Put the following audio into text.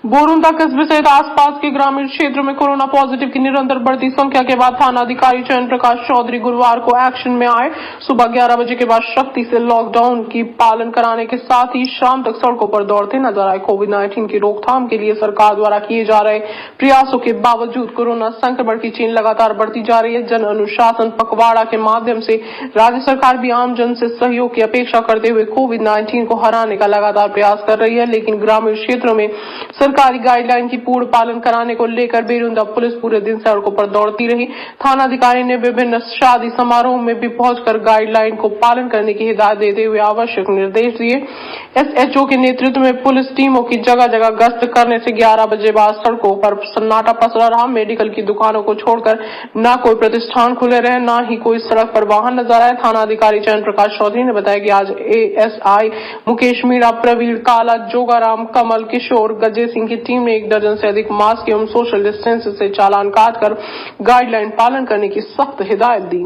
बोरुंदा कस्बे सहित आसपास के ग्रामीण क्षेत्रों में कोरोना पॉजिटिव की निरंतर बढ़ती संख्या के बाद थाना अधिकारी चयन प्रकाश चौधरी गुरुवार को एक्शन में आए। सुबह 11 बजे के बाद सख्ती से लॉकडाउन की पालन कराने के साथ ही शाम तक सड़कों पर दौड़ते नजर आए। कोविड-19 की रोकथाम के लिए सरकार द्वारा किए जा रहे प्रयासों के बावजूद कोरोना संक्रमण की चेन लगातार बढ़ती जा रही है। जन अनुशासन पखवाड़ा के माध्यम से राज्य सरकार भी आम जन से सहयोग की अपेक्षा करते हुए कोविड-19 को हराने का लगातार प्रयास कर रही है, लेकिन ग्रामीण क्षेत्रों में सरकारी गाइडलाइन की पूर्ण पालन कराने को लेकर बेरुंदा पुलिस पूरे दिन सड़कों पर दौड़ती रही। थाना अधिकारी ने विभिन्न शादी समारोह में भी पहुंचकर गाइडलाइन को पालन करने की हिदायत देते हुए आवश्यक निर्देश दिए। एसएचओ के नेतृत्व में पुलिस टीमों की जगह जगह गश्त करने से 11 बजे बाद सड़कों पर सन्नाटा पसरा रहा। मेडिकल की दुकानों को छोड़कर न कोई प्रतिष्ठान खुले रहे, न ही कोई सड़क पर वाहन नजर आए। थाना अधिकारी चयन प्रकाश चौधरी ने बताया कि आज एएसआई मुकेश मीणा, प्रवीण काला, जोगाराम, कमल, किशोर, गजे सिंह की टीम ने 1 दर्जन से अधिक मास्क एवं सोशल डिस्टेंस से चालान काटकर गाइडलाइन पालन करने की सख्त हिदायत दी।